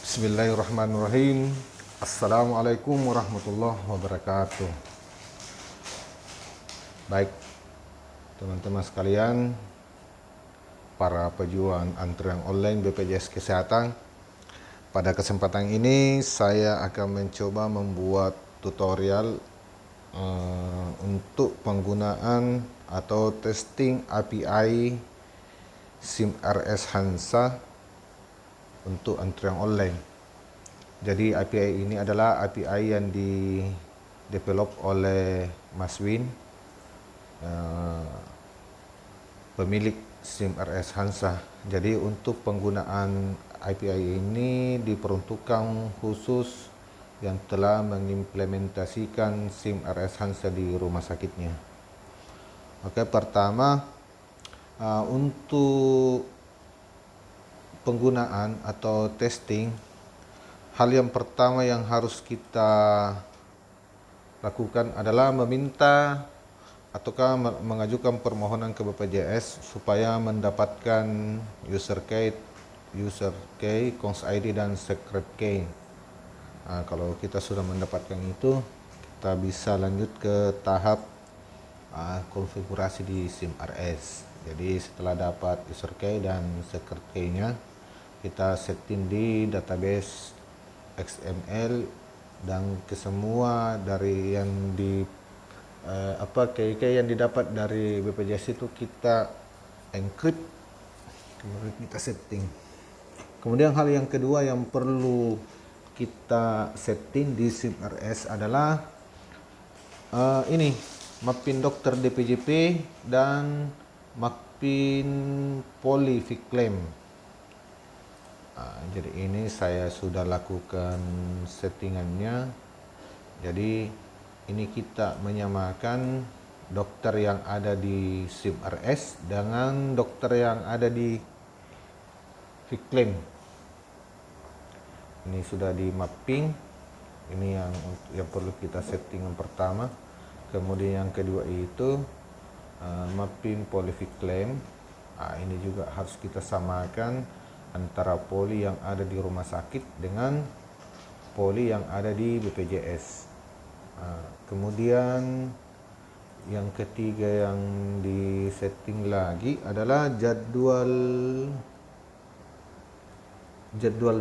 Bismillahirrahmanirrahim. Assalamualaikum warahmatullahi wabarakatuh. Baik, teman-teman sekalian, para pejuang antrian online BPJS Kesehatan. Pada kesempatan ini saya akan mencoba membuat tutorial untuk penggunaan atau testing API SIM-RS Hansa untuk antrian online. Jadi API ini adalah API yang di-develop oleh Mas Win, pemilik SIM-RS Hansa. Jadi untuk penggunaan API ini diperuntukkan khusus yang telah mengimplementasikan SIM-RS Hansa di rumah sakitnya. Oke, pertama untuk penggunaan atau testing, hal yang pertama yang harus kita lakukan adalah meminta ataukah mengajukan permohonan ke BPJS supaya mendapatkan user key, cons ID dan secret key. Kalau kita sudah mendapatkan itu, kita bisa lanjut ke tahap konfigurasi di SIM-RS. Jadi setelah dapat user key dan secret key-nya, kita setting di database XML dan kesemua dari yang key yang didapat dari BPJS itu kita encrypt, kemudian kita setting. Kemudian hal yang kedua yang perlu kita setting di SIM-RS adalah ini mapping dokter DPJP dan mapping polyficlaim. Jadi ini saya sudah lakukan settingannya. Jadi ini kita menyamakan dokter yang ada di SIM-RS dengan dokter yang ada di Ficlaim. Ini sudah di mapping. Ini yang perlu kita setting yang pertama. Kemudian yang kedua itu mapping polyficlaim. Ini juga harus kita samakan antara poli yang ada di rumah sakit dengan poli yang ada di BPJS. Kemudian yang ketiga yang disetting lagi adalah jadwal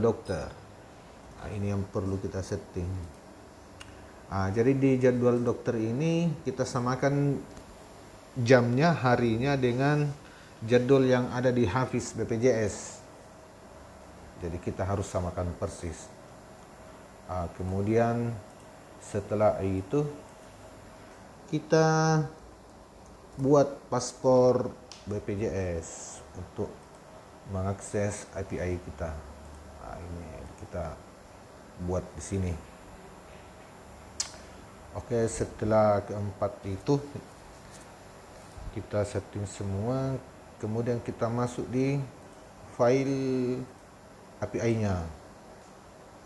dokter. Ini yang perlu kita setting. Jadi di jadwal dokter ini kita samakan jamnya, harinya dengan jadwal yang ada di Hafiz BPJS. Jadi kita harus samakan persis. Kemudian setelah itu kita buat paspor BPJS untuk mengakses API kita. Ini kita buat di sini. Oke, setelah keempat itu kita setting semua, kemudian kita masuk di file API-nya.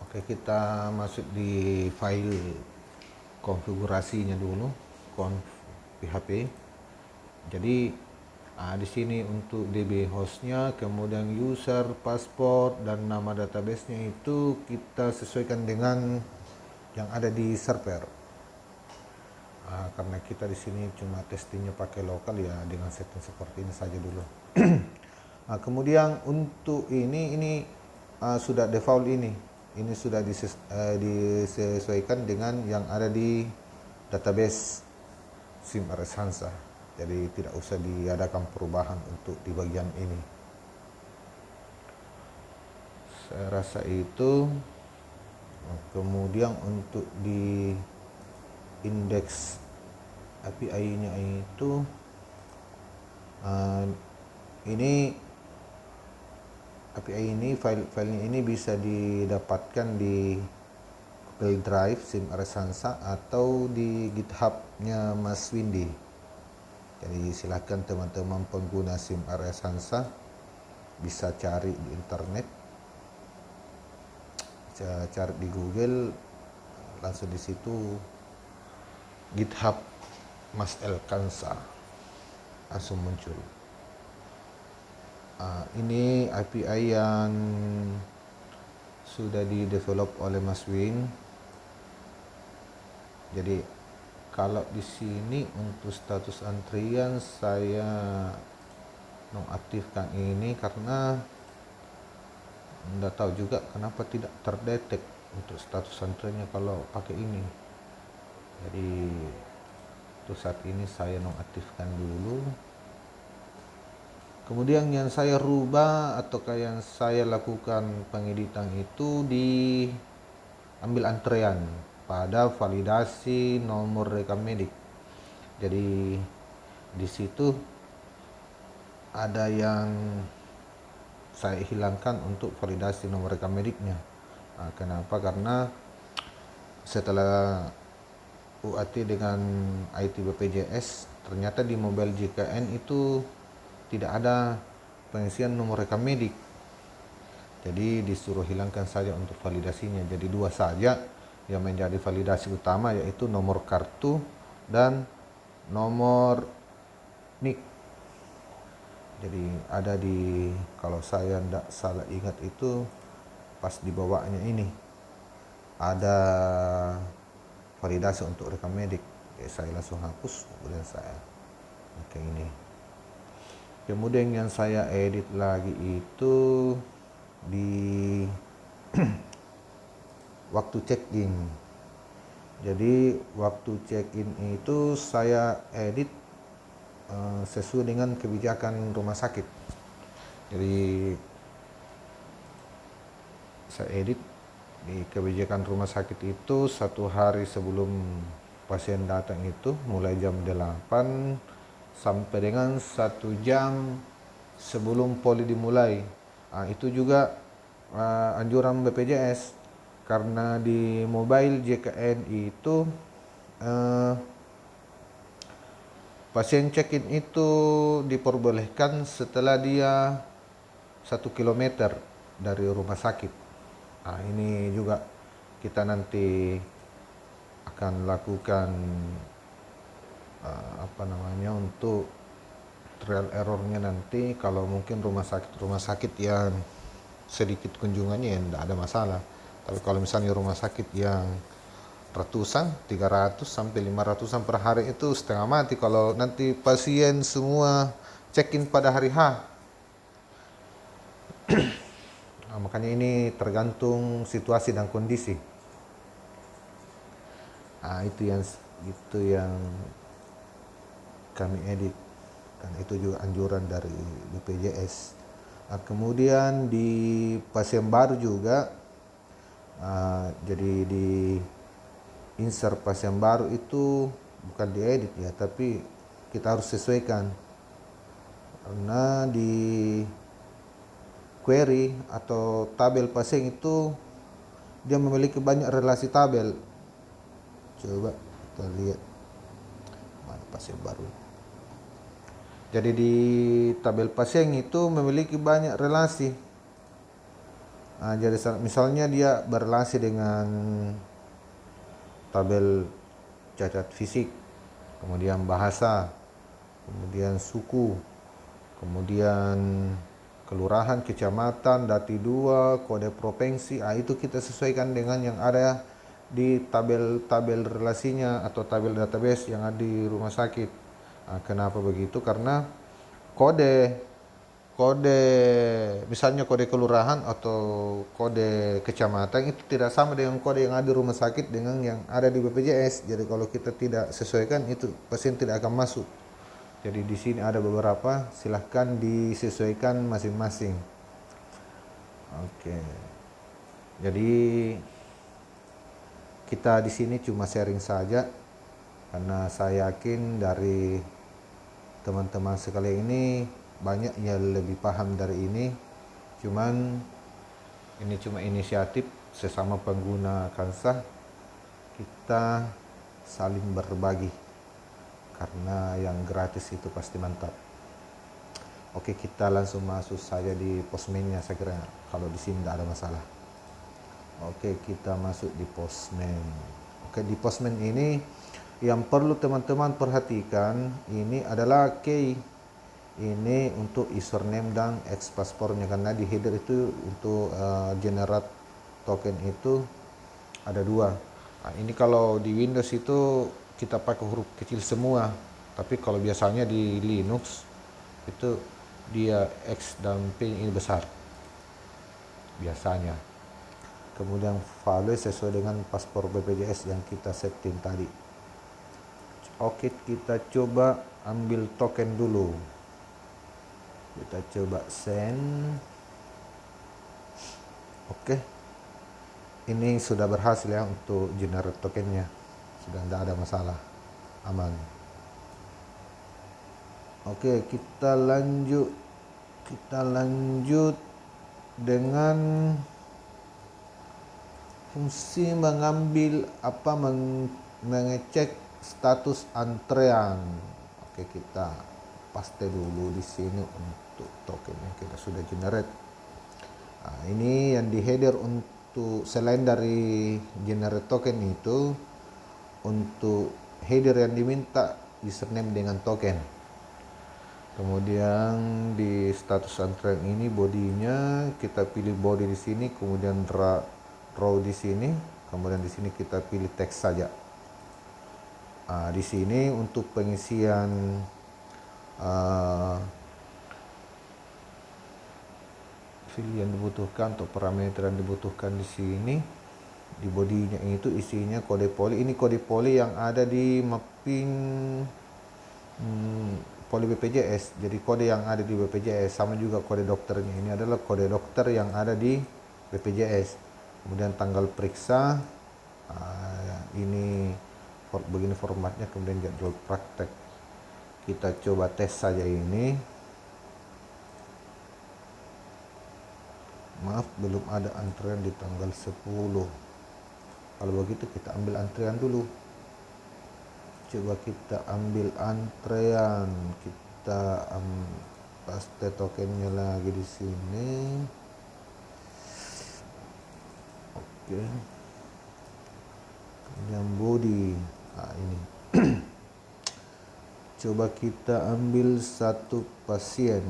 Oke, kita masuk di file konfigurasinya dulu, conf php. Jadi di sini untuk DB hostnya, kemudian user, password, dan nama database-nya itu kita sesuaikan dengan yang ada di server. Karena kita di sini cuma testingnya pakai lokal, ya dengan setting seperti ini saja dulu. Kemudian untuk ini sudah default ini sudah disesuaikan dengan yang ada di database SIM-RS Hansa. Jadi tidak usah diadakan perubahan untuk di bagian ini. Saya rasa itu. Kemudian untuk di indeks API-nya itu ini API ini filenya ini bisa didapatkan di Google Drive SIM-RS Hansa atau di GitHub-nya Mas Windy. Jadi silakan teman-teman pengguna SIM-RS Hansa bisa cari di internet, bisa cari di Google, langsung di situ GitHub Mas Elkansa langsung muncul. Ini API yang sudah di develop oleh Mas Win. Jadi kalau di sini untuk status antrian saya nonaktifkan ini karena nggak tahu juga kenapa tidak terdetek untuk status antriannya kalau pakai ini. Jadi untuk saat ini saya nonaktifkan dulu. Kemudian yang saya rubah atau yang saya lakukan pengeditan itu di ambil antrean pada validasi nomor rekam medik. Jadi di situ ada yang saya hilangkan untuk validasi nomor rekam mediknya. Nah, kenapa? Karena setelah UAT dengan IT BPJS ternyata di mobile JKN itu tidak ada pengisian nomor rekam medik. Jadi disuruh hilangkan saja untuk validasinya. Jadi dua saja yang menjadi validasi utama, yaitu nomor kartu dan nomor NIK. Jadi ada di, kalau saya tidak salah ingat itu pas di bawahnya ini ada validasi untuk rekam medik. Jadi saya langsung hapus, kemudian saya pakai ini. Kemudian yang saya edit lagi itu di waktu check-in. Jadi waktu check-in itu saya edit sesuai dengan kebijakan rumah sakit. Jadi saya edit di kebijakan rumah sakit itu 1 hari sebelum pasien datang itu mulai jam 8 sampai dengan 1 jam sebelum poli dimulai. Itu juga anjuran BPJS, karena di mobile JKN itu pasien check-in itu diperbolehkan setelah dia 1 kilometer dari rumah sakit. Ini juga kita nanti akan lakukan untuk trial errornya nanti. Kalau mungkin rumah sakit yang sedikit kunjungannya ya tidak ada masalah. Tapi kalau misalnya rumah sakit yang ratusan, 300 sampai 500-an per hari itu setengah mati kalau nanti pasien semua check-in pada hari H. Makanya ini tergantung situasi dan kondisi. Itu yang kami edit, dan itu juga anjuran dari BPJS. Kemudian di pasien baru juga, jadi di insert pasien baru itu bukan diedit ya, tapi kita harus sesuaikan karena di query atau tabel pasien itu dia memiliki banyak relasi tabel. Coba kita lihat mana pasien baru. Jadi di tabel pasien itu memiliki banyak relasi. Jadi misalnya dia berrelasi dengan tabel cacat fisik, kemudian bahasa, kemudian suku, kemudian kelurahan, kecamatan, dati 2, kode provinsi. Itu kita sesuaikan dengan yang ada di tabel relasinya atau tabel database yang ada di rumah sakit. Kenapa begitu? Karena kode misalnya kode kelurahan atau kode kecamatan itu tidak sama dengan kode yang ada di rumah sakit dengan yang ada di BPJS. Jadi kalau kita tidak sesuaikan, itu pasien tidak akan masuk. Jadi di sini ada beberapa, silahkan disesuaikan masing-masing. Oke. Jadi kita di sini cuma sharing saja, karena saya yakin dari teman-teman sekalian ini banyak yang lebih paham dari ini. Cuman ini cuma inisiatif sesama pengguna Kansa, kita saling berbagi, karena yang gratis itu pasti mantap. Oke, kita langsung masuk saja di postmannya. Saya kira kalau di sini tidak ada masalah. Oke, kita masuk di postman. Oke, di postman ini yang perlu teman-teman perhatikan ini adalah key. Ini untuk username dan ex paspornya, karena di header itu untuk generate token itu ada dua. Nah, ini kalau di Windows itu kita pakai huruf kecil semua, tapi kalau biasanya di Linux itu dia X dan P ini besar biasanya. Kemudian file sesuai dengan paspor BPJS yang kita setting tadi. Oke, kita coba ambil token dulu. Kita coba send. Oke, ini sudah berhasil ya untuk generate tokennya. Sudah tidak ada masalah, aman. Oke, kita lanjut dengan fungsi mengambil mengecek status antrean. Oke, kita paste dulu di sini untuk token yang kita sudah generate. Nah, ini yang di header untuk selain dari generate token itu, untuk header yang diminta username dengan token. Kemudian di status antrean ini bodinya kita pilih body di sini, kemudian row di sini, kemudian di sini kita pilih teks saja. Nah, di sini untuk pengisian field yang dibutuhkan atau parameter yang dibutuhkan di sini, di bodinya itu isinya kode poli. Ini kode poli yang ada di mapping poli BPJS. Jadi kode yang ada di BPJS sama juga kode dokternya. Ini adalah kode dokter yang ada di BPJS. Kemudian tanggal periksa, ini begini formatnya. Kemudian jadwal praktek. Kita coba tes saja ini. Maaf, belum ada antrian di tanggal 10. Kalau begitu kita ambil antrian dulu. Coba kita ambil antrean, kita paste tokennya lagi di sini. Oke. Kemudian body. Nah, ini. Coba kita ambil satu pasien.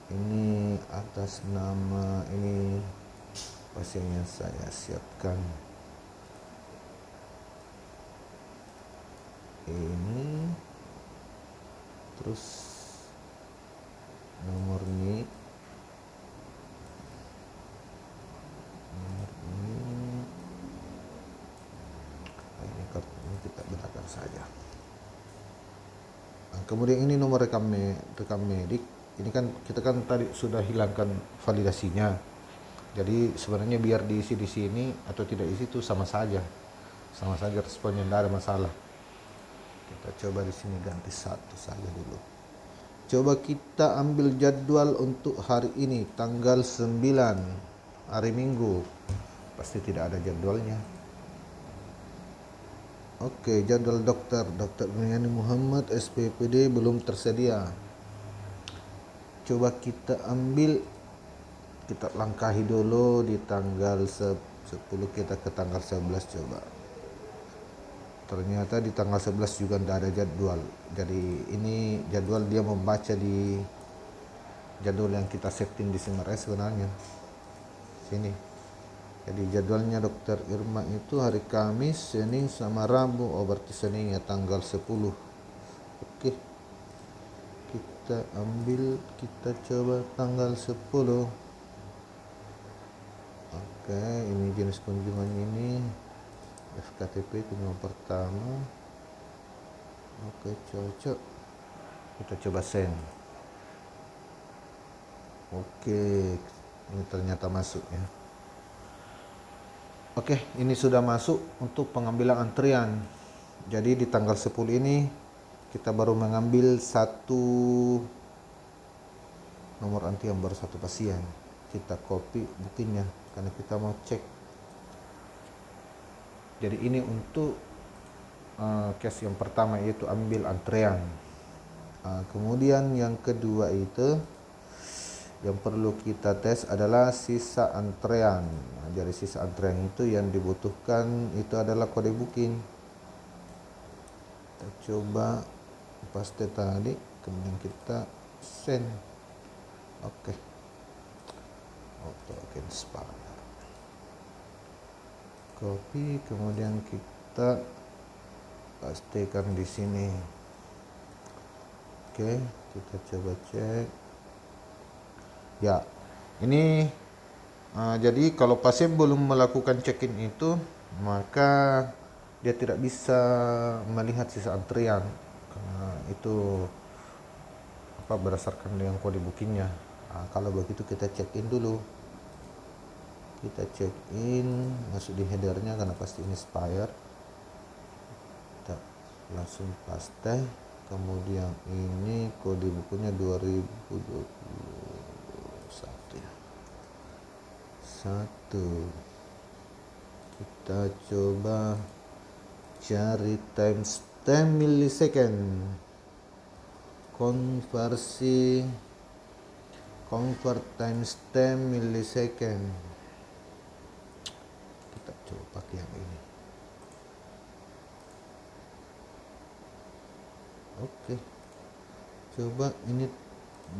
Ini atas nama ini pasien yang saya siapkan. Ini terus nomor ini kartu ini kita letakkan saja. Nah, kemudian ini nomor rekam medik. Ini kan kita tadi sudah hilangkan validasinya. Jadi sebenarnya biar diisi di sini atau tidak isi itu sama saja responnya, tidak ada masalah. Kita coba di sini ganti satu saja dulu. Coba kita ambil jadwal untuk hari ini, tanggal 9, hari Minggu. Pasti tidak ada jadwalnya. Oke, jadwal Dr. Buniani Muhammad SPPD belum tersedia. Coba kita ambil, kita langkahi dulu di tanggal 10, kita ke tanggal 11 coba. Ternyata di tanggal 11 juga tidak ada jadwal. Jadi ini jadwal dia membaca di jadwal yang kita setting di Simares sebenarnya. Sini. Jadi jadwalnya Dokter Irma itu hari Kamis, Senin sama Rabu. Oh, berarti Seninnya tanggal 10. Oke. Kita ambil, kita coba tanggal 10. Oke, ini jenis kunjungan ini. FKTP kunjungan pertama. Oke, cocok. Kita coba send. Oke, ini ternyata masuk ya. Oke, ini sudah masuk untuk pengambilan antrian. Jadi di tanggal 10 ini kita baru mengambil satu nomor antrian, baru satu pasien. Kita copy bookingnya karena kita mau cek. Jadi ini untuk case yang pertama, yaitu ambil antrean. Kemudian yang kedua itu yang perlu kita tes adalah sisa antrean. Jadi sisa antrean itu yang dibutuhkan itu adalah kode booking. Kita coba paste tadi, kemudian kita send. Oke. Auto expire. copy, kemudian kita pastikan di sini. Oke, kita coba cek. Ya, ini jadi kalau pasien belum melakukan check-in itu, maka dia tidak bisa melihat sisa antrian karena itu berdasarkan dengan kode bookingnya. Kalau begitu kita check-in dulu. Kita check-in, masuk di headernya karena pasti ini expire. Kita langsung paste. Kemudian ini kode bukunya 2021 ya. Kita coba cari timestamp millisecond, convert timestamp millisecond. Kita coba pakai yang ini. Oke, coba ini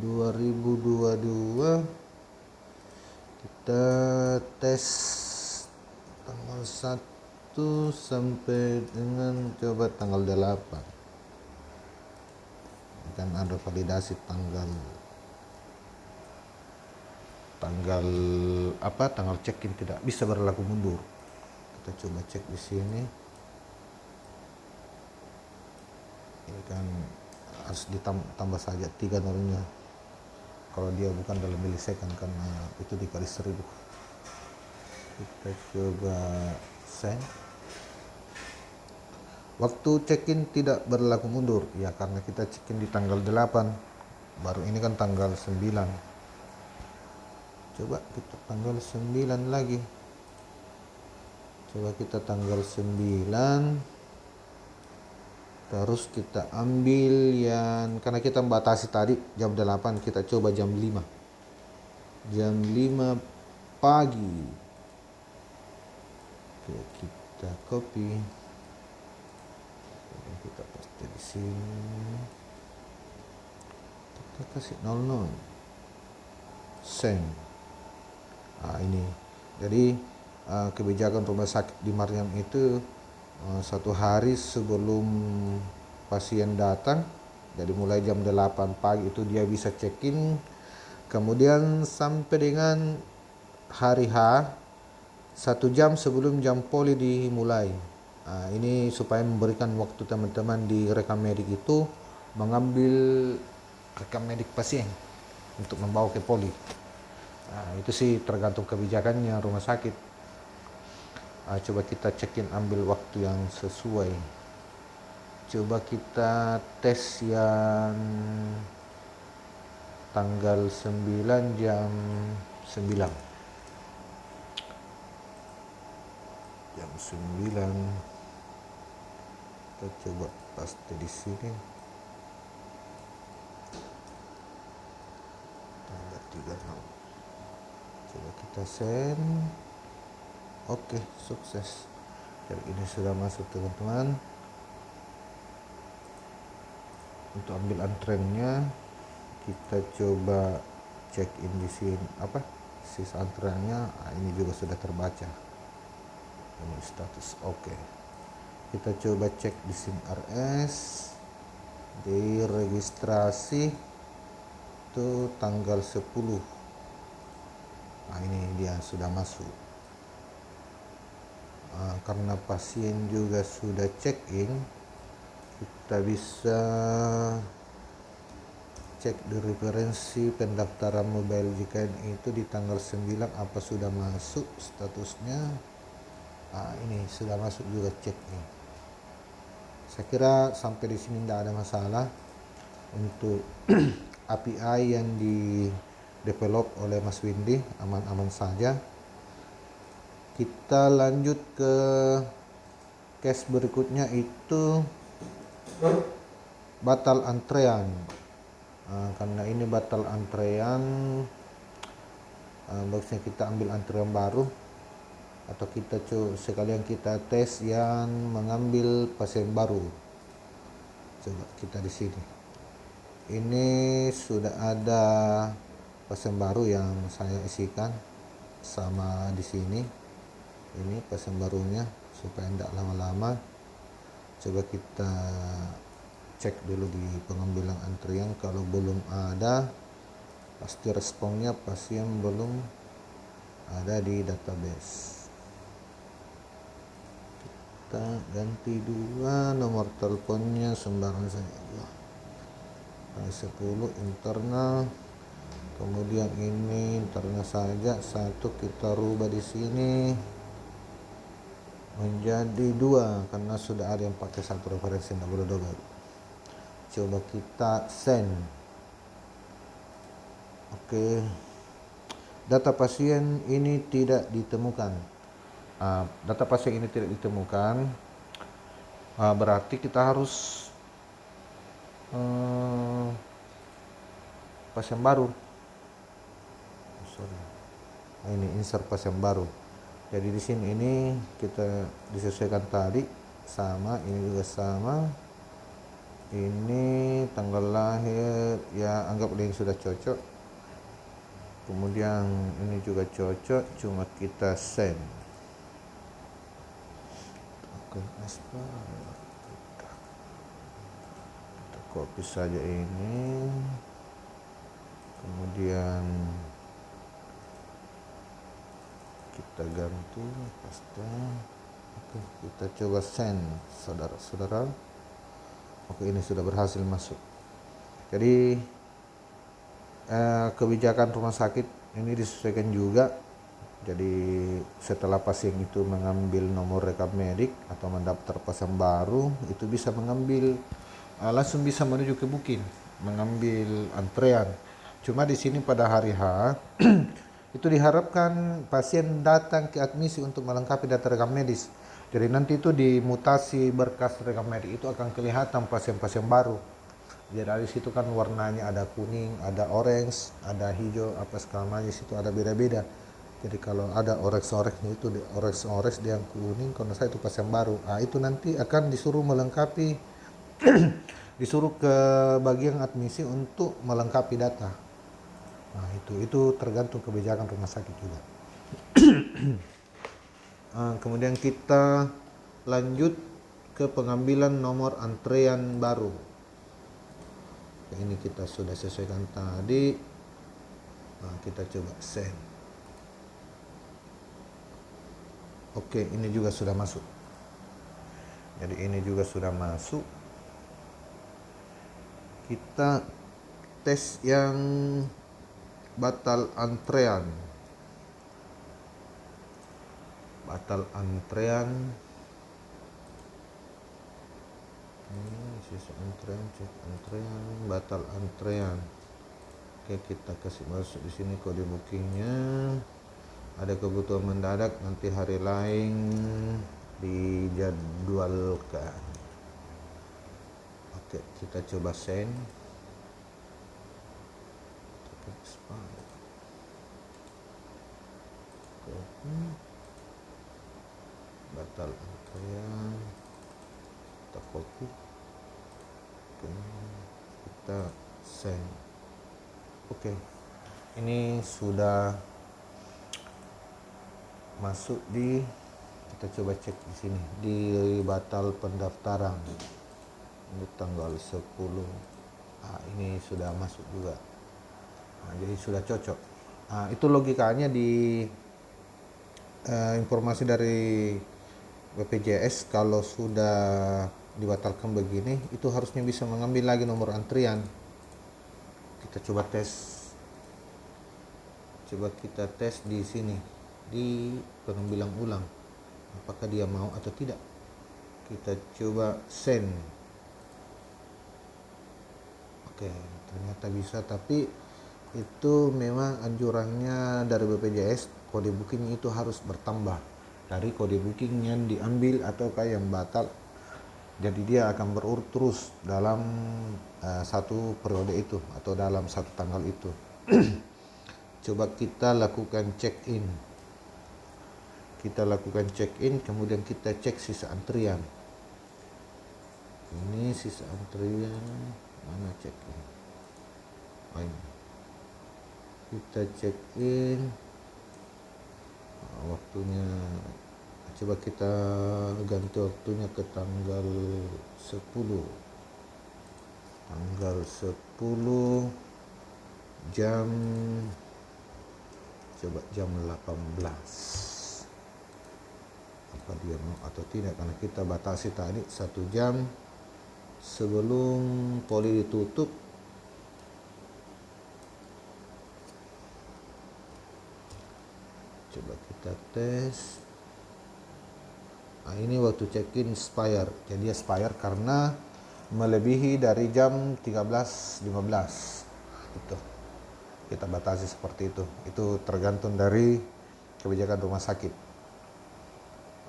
2022, kita tes tanggal 1 sampai dengan coba tanggal 8. Kan ada validasi tanggal check-in tidak bisa berlaku mundur. Kita coba cek di sini. Ini kan harus ditambah saja 3 nolnya kalau dia bukan dalam millisecond, karena itu dikali 1000. Kita coba send. Waktu check-in tidak berlaku mundur ya, karena kita check-in di tanggal 8, baru ini kan tanggal 9. Coba kita tanggal 9 lagi. Coba kita tanggal 9. Terus kita ambil yang, karena kita membatasi tadi jam 8, kita coba jam 5. Jam 5 pagi. Oke, kita copy. Kita paste di sini. Kita kasih 00. Send. Ini. Jadi kebijakan rumah sakit di Mariam itu 1 hari sebelum pasien datang, jadi mulai jam 8 pagi itu dia bisa check-in, kemudian sampai dengan hari H 1 jam sebelum jam poli dimulai. Ini supaya memberikan waktu teman-teman di rekam medik itu mengambil rekam medik pasien untuk membawa ke poli. Itu sih tergantung kebijakannya rumah sakit. Coba kita check-in, ambil waktu yang sesuai. Coba kita tes yang tanggal 9 jam 9. Jam 9. Kita coba paste di sini. Tanggal 36. Coba kita send. Oke, sukses. Jadi ini sudah masuk teman-teman. Untuk ambil antreannya, kita coba check in di sini sisa antreannya. Ini juga sudah terbaca. Ini status oke. Kita coba cek di SIM RS, di registrasi itu tanggal 10. Ini dia sudah masuk. Karena pasien juga sudah check in, kita bisa cek di referensi pendaftaran mobile JKN itu di tanggal 9 apa sudah masuk statusnya. Ini sudah masuk juga check in. Saya kira sampai di sini tidak ada masalah untuk API yang di develop oleh Mas Windy, aman-aman saja. Kita lanjut ke case berikutnya, itu batal antrean. Karena ini batal antrean, bagusnya kita ambil antrean baru, atau kita sekalian kita tes yang mengambil pasien baru. Coba kita di sini. Ini sudah ada pasien baru yang saya isikan sama di sini. ini pasien barunya supaya tidak lama-lama. Coba kita cek dulu di pengambilan antrian, kalau belum ada pasti responnya pasien belum ada di database. Kita ganti 2 nomor teleponnya sembarang saja, 10 internal, kemudian ini internal saja, 1 kita rubah di sini menjadi 2 karena sudah ada yang pakai 1 referensi, tidak boleh double. Coba kita send. Oke, data pasien ini tidak ditemukan. Data pasien ini tidak ditemukan, berarti kita harus pasien baru. Ini insert pasien baru. Jadi di sini ini kita disesuaikan tadi sama, ini juga sama. Ini tanggal lahir ya, anggap yang sudah cocok. Kemudian ini juga cocok, cuma kita send. Oke, kita copy saja ini, kemudian kita ganti paste. Oke, kita coba send, saudara-saudara. Oke, ini sudah berhasil masuk. Jadi kebijakan rumah sakit ini disesuaikan juga. Jadi setelah pasien itu mengambil nomor rekam medik atau mendaftar pasien baru, itu bisa mengambil langsung bisa menuju ke booking, mengambil antrean. Cuma di sini pada hari H itu diharapkan pasien datang ke admisi untuk melengkapi data rekam medis. Jadi nanti itu di mutasi berkas rekam medik itu akan kelihatan pasien-pasien baru. Jadi dari situ kan warnanya ada kuning, ada orange, ada hijau, apa segala macam, situ ada beda-beda. Jadi kalau ada orange-orange itu di orange dia yang kuning, kalau saya itu pasien baru. Itu nanti akan disuruh melengkapi disuruh ke bagian admisi untuk melengkapi data. Itu tergantung kebijakan rumah sakit juga. Kemudian kita lanjut ke pengambilan nomor antrean baru. Ini kita sudah sesuaikan tadi. Kita coba send. Oke, ini juga sudah masuk. Jadi ini juga sudah masuk. Kita tes yang batal antrean. Sisa antrean, cek antrean, batal antrean. Oke, kita kasih masuk di sini kode bookingnya. Ada kebutuhan mendadak, nanti hari lain dijadwalkan. Oke, kita coba send. Batal antrean, kita copy, kita send. Oke, ini sudah masuk di, kita coba cek di sini di batal pendaftaran ini tanggal 10. Ini sudah masuk juga. Jadi sudah cocok. Itu logikanya di informasi dari BPJS, kalau sudah dibatalkan begini itu harusnya bisa mengambil lagi nomor antrian. Kita coba tes. Coba kita tes di sini di pengambilan ulang, apakah dia mau atau tidak. Kita coba send. Oke, ternyata bisa, tapi itu memang anjurannya dari BPJS, kode booking itu harus bertambah dari kode booking yang diambil ataukah yang batal. Jadi dia akan berurut terus dalam satu periode itu atau dalam satu tanggal itu. Coba kita lakukan check in. Kemudian kita cek sisa antrian. Ini sisa antrian, mana check in? Ini. Kita check in. Waktunya Coba kita ganti waktunya ke tanggal 10. Tanggal 10 jam, coba jam 18. Apa dia mau atau tidak, karena kita batasi tadi 1 jam sebelum poli ditutup. Coba kita tes. Nah, ini waktu check-in expire. Jadi expire karena melebihi dari jam 13.15. Itu kita batasi seperti itu. Itu tergantung dari kebijakan rumah sakit.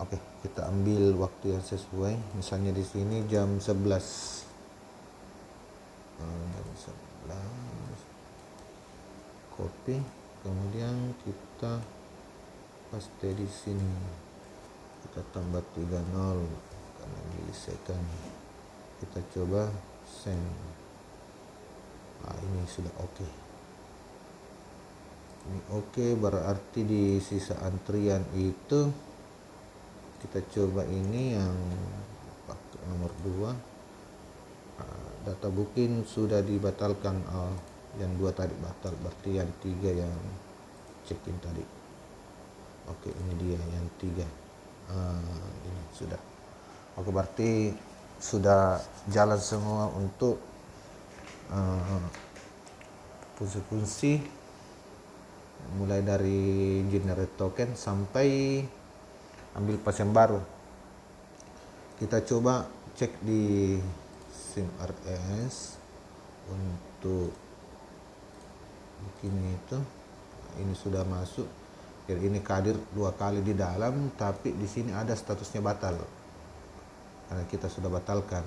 Oke, kita ambil waktu yang sesuai. Misalnya di sini jam 11. Jam 11. Copy. Kemudian kita paste di sini. Kita tambah 30 karena milisekund. Kita coba send. Nah, ini sudah oke. Ini oke, berarti di sisa antrian itu kita coba ini yang pakai nomor 2. Data booking sudah dibatalkan. Yang 2 tadi batal, berarti yang 3 yang check-in tadi. Oke, ini dia yang 3. Ini sudah. Oke, berarti sudah jalan semua untuk fungsi-fungsi, mulai dari generate token sampai ambil pasien baru. Kita coba cek di SIMRS untuk begini itu. Ini sudah masuk. Jadi ini kadir 2 kali di dalam, tapi di sini ada statusnya batal karena kita sudah batalkan.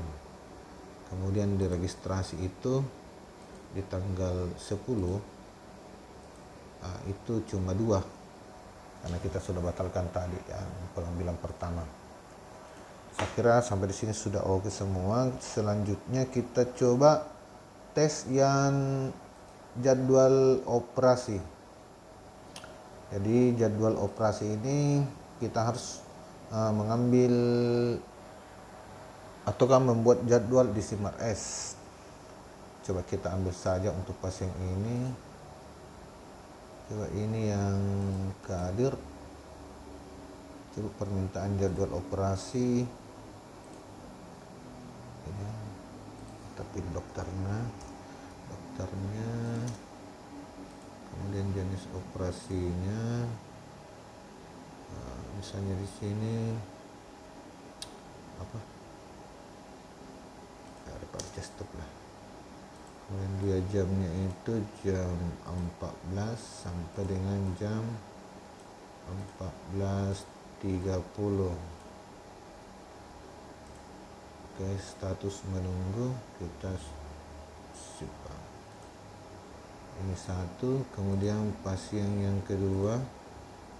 Kemudian diregistrasi itu di tanggal 10, itu cuma 2 karena kita sudah batalkan tadi yang pengambilan pertama. Saya kira sampai di sini sudah oke semua. Selanjutnya kita coba tes yang jadwal operasi. Jadi jadwal operasi ini kita harus mengambil ataukah membuat jadwal di SIMRS. Coba kita ambil saja untuk pasien ini. Coba ini yang kadir. Coba permintaan jadwal operasi. Ini kita pilih dokternya. Kemudian jenis operasinya, misalnya di sini apa? Ada stop lah. Kemudian dia jamnya itu jam 14 sampai dengan jam 14.30. Oke, status menunggu kita simpan. Ini 1, kemudian pasien yang kedua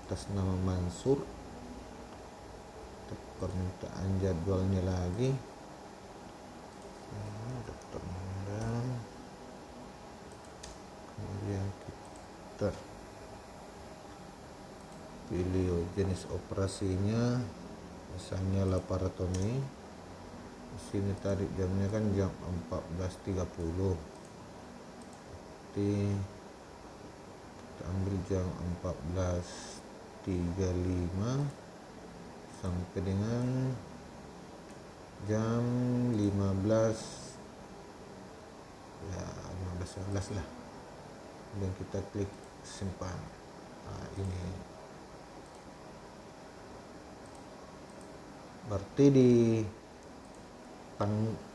atas nama Mansur. Permintaan jadwalnya lagi. Dokter Mandang. Kemudian kita pilih jenis operasinya, misalnya laparotomi. Di sini tadi jamnya kan jam 14.30. Kita ambil jam 14.35 sampai dengan jam 15 ya 15 lah. Kemudian kita klik simpan. Ini berarti di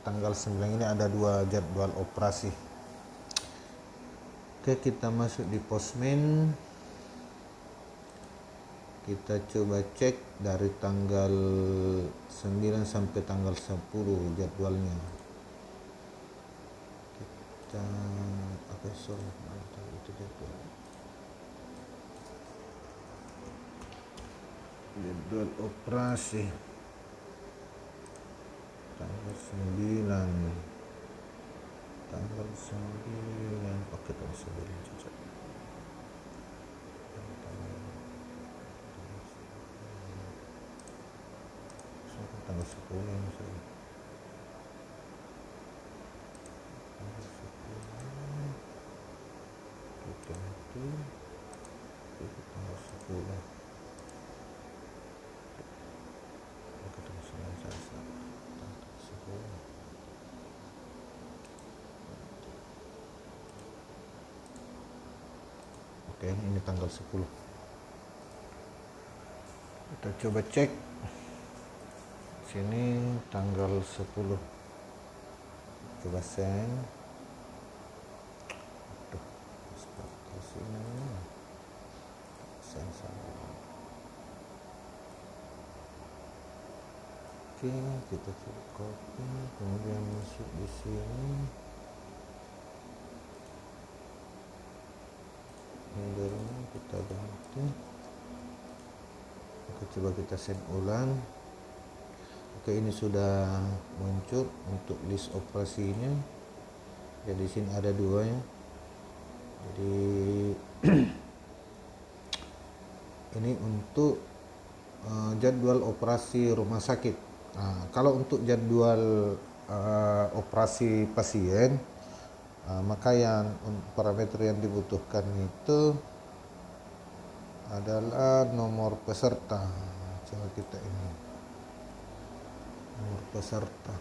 tanggal 9 ini ada 2 jadwal operasi. Oke, kita masuk di Postman. Kita coba cek dari tanggal 9 sampai tanggal 10 jadwalnya. Kita itu jadwal operasi tanggal 9. Oke, tanggal 9 cocok. 10 ini saya. Tanggal 10 kita itu tanggal 10 ketemu 9 Selasa tanggal 10. Oke, ini tanggal 10. Kita coba cek sini tanggal 10. Coba send. Tuh, seperti sini. Send sama. Oke, kita coba copy, kemudian masuk di sini. Headernya kita ganti. Oke, coba kita send ulang. Oke, ini sudah muncul untuk list operasinya. Jadi di sini ada 2 ya. Jadi ini untuk jadwal operasi rumah sakit. Nah, kalau untuk jadwal operasi pasien, maka yang parameter yang dibutuhkan itu adalah nomor peserta. Coba kita ini nomor peserta.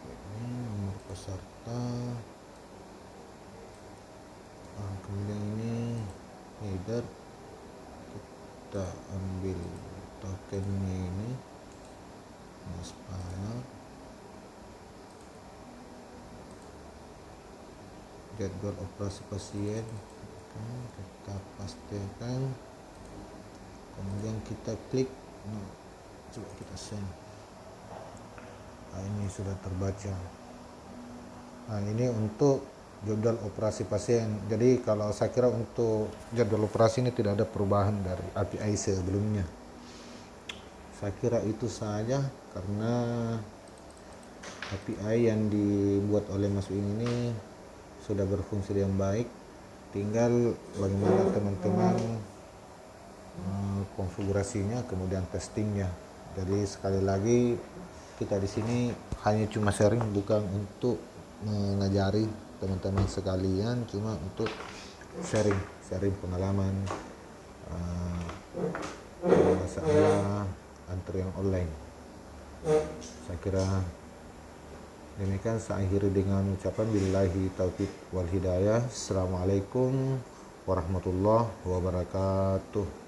Ini nomor peserta. Kemudian ini header, kita ambil tokennya ini file, jadwal operasi pasien. Kita pastikan, kemudian kita klik. Nah, coba kita send. Ini sudah terbaca. Nah, ini untuk jadwal operasi pasien. Jadi kalau saya kira untuk jadwal operasi ini tidak ada perubahan dari API sebelumnya. Saya kira itu saja, karena API yang dibuat oleh Mas Wing ini sudah berfungsi dengan baik. Tinggal bagaimana teman-teman konfigurasinya, kemudian testingnya. Jadi sekali lagi, kita di sini hanya cuma sharing, bukan untuk mengajari teman-teman sekalian, cuma untuk sharing pengalaman masalah antrian online. Saya kira demikian. Saya akhiri dengan ucapan billahi taufiq wal hidayah. Assalamualaikum warahmatullahi wabarakatuh.